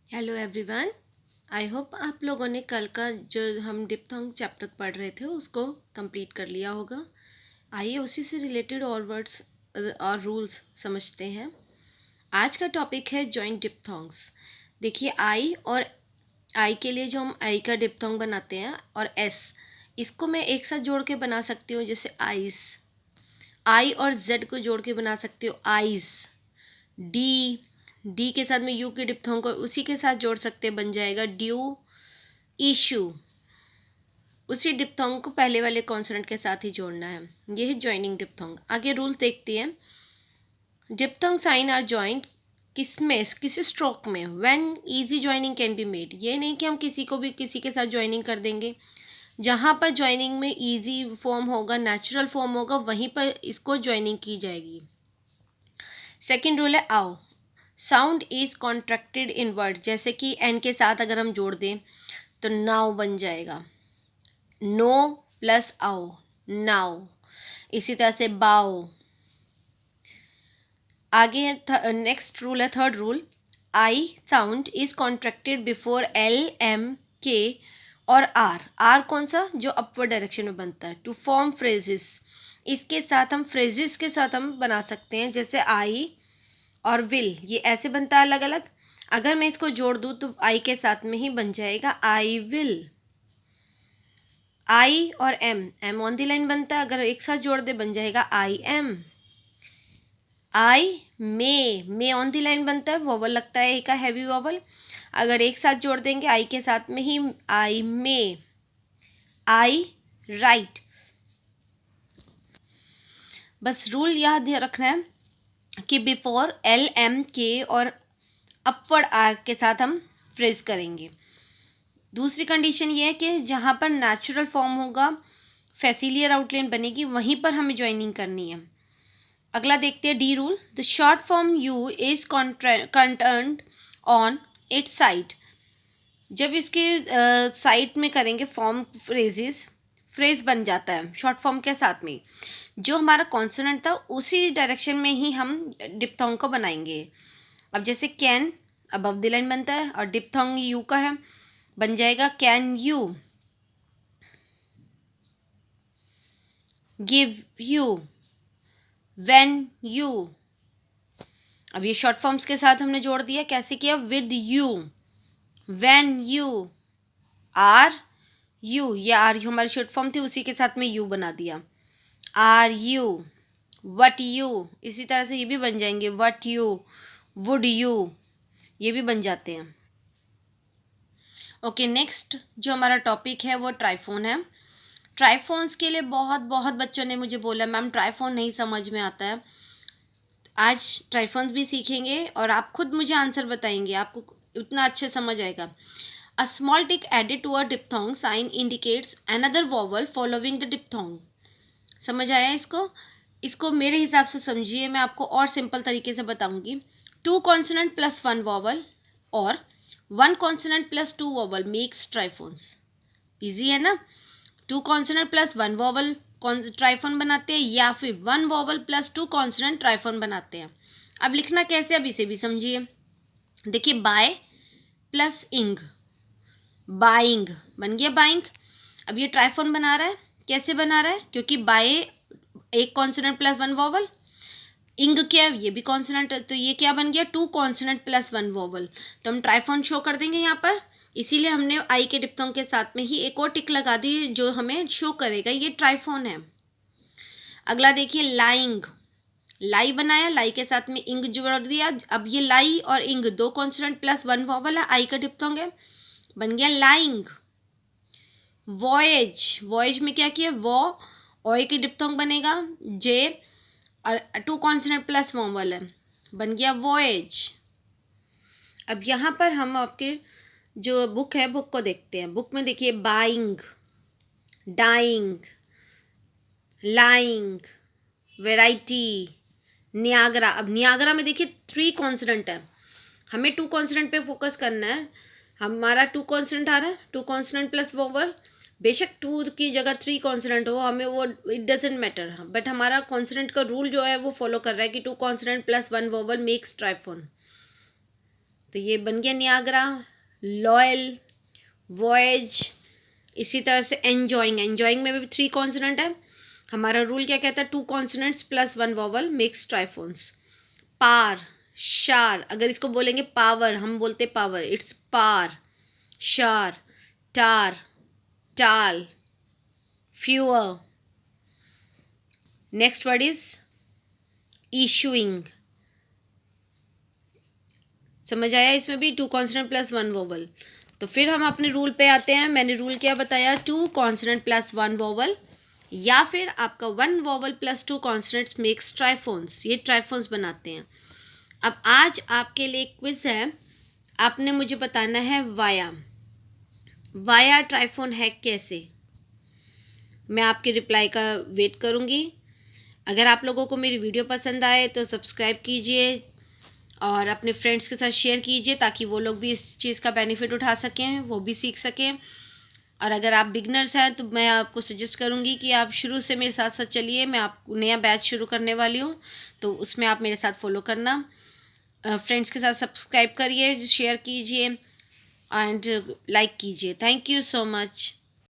Hello everyone. I hope आप लोगों ने कल का जो हम डिप्थोंग चैप्टर पढ़ रहे थे उसको कंप्लीट कर लिया होगा। आइए उसी से रिलेटेड और वर्ड्स और रूल्स समझते हैं। आज का टॉपिक है जॉइंट डिप्थोंग्स। देखिए आई के लिए जो हम आई का डिप्थोंग बनाते हैं और एस इसको मैं एक साथ जोड़ के बना सकती हूँ, जैसे आइस। आई और जेड को जोड़ के बना सकती हूँ आइस। डी डी के साथ में यू के डिप्थोंग को उसी के साथ जोड़ सकते, बन जाएगा ड्यू। इशू, उसी डिप्थोंग को पहले वाले कॉन्सोनेंट के साथ ही जोड़ना है। ये है ज्वाइनिंग डिप्थोंग। आगे रूल देखते हैं। डिप्थोंग साइन आर ज्वाइंट किसमें, किसी स्ट्रोक में when easy joining can be made. ये नहीं कि हम किसी को भी किसी के साथ ज्वाइनिंग कर देंगे। जहाँ पर ज्वाइनिंग में इजी फॉर्म होगा, नेचुरल फॉर्म होगा, वहीं पर इसको ज्वाइनिंग की जाएगी। सेकेंड रूल है आओ। Sound is contracted in word, जैसे कि एन के साथ अगर हम जोड़ दें तो नाउ बन जाएगा। नो प्लस आओ, नाउ। इसी तरह से बाओ। आगे है नेक्स्ट रूल है third rule. I sound is contracted before L M K और आर। आर कौन सा, जो अपवर्ड डायरेक्शन में बनता है। टू फॉर्म फ्रेजेस, इसके साथ हम फ्रेजेस के साथ हम बना सकते हैं, जैसे आई और विल, ये ऐसे बनता है अलग अलग। अगर मैं इसको जोड़ दूँ तो आई के साथ में ही बन जाएगा आई विल। आई और एम ऑन द लाइन बनता है, अगर एक साथ जोड़ दे बन जाएगा I am. I may on the line बनता है, वॉवल लगता है एक का हैवी वॉवल, अगर एक साथ जोड़ देंगे आई के साथ में ही आई मे। आई राइट। बस रूल याद रखना है कि बिफोर एल एम के और अपवर्ड आर के साथ हम फ्रेज करेंगे। दूसरी कंडीशन ये है कि जहाँ पर नेचुरल फॉर्म होगा, फैसिलियर आउटलाइन बनेगी, वहीं पर हमें ज्वाइनिंग करनी है। अगला देखते हैं D rule. The short form U is counterturned on its side. जब इसके साइड में करेंगे फॉर्म फ्रेजेस, फ्रेज बन जाता है शॉर्ट फॉर्म के साथ में। जो हमारा कॉन्सोनेंट था उसी डायरेक्शन में ही हम डिप्थोंग को बनाएंगे। अब जैसे कैन अबव द लाइन बनता है और डिप्थोंग यू का है, बन जाएगा can you, give you, when you. अब ये शॉर्ट फॉर्म्स के साथ हमने जोड़ दिया, कैसे किया, with you, when you, are you. ये आर यू हमारी शॉर्ट फॉर्म थी, उसी के साथ में यू बना दिया, आर यू, वट यू। इसी तरह से ये भी बन जाएंगे, वट यू, वुड यू, ये भी बन जाते हैं। ओके, नेक्स्ट जो हमारा टॉपिक है वो ट्राइफोन है। ट्राइफोन्स के लिए बहुत बहुत बच्चों ने मुझे बोला मैम ट्राइफोन नहीं समझ में आता है। आज ट्राइफोन्स भी सीखेंगे और आप खुद मुझे आंसर बताएंगे, आपको उतना अच्छे समझ आएगा। A small tick added to a diphthong sign indicates another vowel following the diphthong. समझ आया इसको? इसको मेरे हिसाब से समझिए, मैं आपको और सिंपल तरीके से बताऊंगी। Two consonant plus one vowel और one consonant plus two vowel makes triphones. Easy है ना? Two consonant plus one vowel triphone बनाते हैं, या फिर one vowel plus two consonant triphone बनाते हैं। अब लिखना कैसे, अब इसे भी समझिए। देखिए, बाय प्लस इंग, बाइंग बन गया बाइंग। अब ये ट्राइफोन बना रहा है, कैसे बना रहा है, क्योंकि बाय एक कॉन्सोनेंट प्लस वन वॉवल, इंग क्या है, ये भी कॉन्सोनेंट, तो ये क्या बन गया, two consonant plus one vowel. तो हम ट्राइफोन शो कर देंगे यहाँ पर, इसीलिए हमने आई के डिप्थोंग के साथ में ही एक और टिक लगा दी जो हमें शो करेगा ये ट्राइफोन है। अगला देखिए, लाइंग, लाई बनाया, लाई के साथ में इंग जोड़ दिया। अब ये लाई और इंग दो कॉन्सोनेंट प्लस वन वॉवल है, आई का डिप्थोंग है, बन गया लाइंग। वॉयज, वॉयज में क्या किया, वॉ, ऑय की डिप्थोंग बनेगा, जे और टू कॉन्सोनेंट प्लस वॉवल है, बन गया वॉयज। अब यहाँ पर हम आपके जो बुक है बुक को देखते हैं। बुक में देखिए, buying, dying, lying, variety, Niagara. अब नियागरा में देखिए थ्री कॉन्सोनेंट है, हमें टू कॉन्सोनेंट पे फोकस करना है। हमारा टू कॉन्सोनेंट आ रहा है, टू कॉन्सोनेंट प्लस वोवल, बेशक टू की जगह थ्री कॉन्सोनेंट हो, हमें वो इट डजेंट मैटर, बट हमारा कॉन्सोनेंट का रूल जो है वो फॉलो कर रहा है कि two consonant plus one vowel makes triphone. तो ये बन गया नियाग्रा, लॉयल, वॉयज। इसी तरह से एन्जॉइंग, एन्जॉइंग में भी 3 कॉन्सोनेंट है। हमारा रूल क्या कहता है, 2 consonants plus 1 vowel makes triphones. पार, शार, अगर इसको बोलेंगे पावर, हम बोलते पावर, इट्स पार, शार, टार, टाल, fewer. Next word is issuing. समझ आया, इसमें भी 2 कॉन्सोनेंट प्लस 1 वोवल। तो फिर हम अपने रूल पे आते हैं। मैंने रूल क्या बताया, 2 कॉन्सोनेंट प्लस 1 वोवल, या फिर आपका 1 vowel plus 2 consonants makes triphones. ये ट्राइफोन्स बनाते हैं। अब आज आपके लिए क्विज है, आपने मुझे बताना है वाया। वाया ट्राइफोन है कैसे? मैं आपके रिप्लाई का वेट करूँगी। अगर आप लोगों को मेरी वीडियो पसंद आए तो सब्सक्राइब कीजिए और अपने फ्रेंड्स के साथ शेयर कीजिए, ताकि वो लोग भी इस चीज़ का बेनिफिट उठा सकें, वो भी सीख सकें। और अगर आप बिगनर्स हैं तो मैं आपको सजेस्ट करूँगी कि आप शुरू से मेरे साथ साथ चलिए। मैं आप नया बैच शुरू करने वाली हूँ, तो उसमें आप मेरे साथ फॉलो करना। फ्रेंड्स के साथ सब्सक्राइब करिए, शेयर कीजिए एंड लाइक कीजिए। Thank you so much.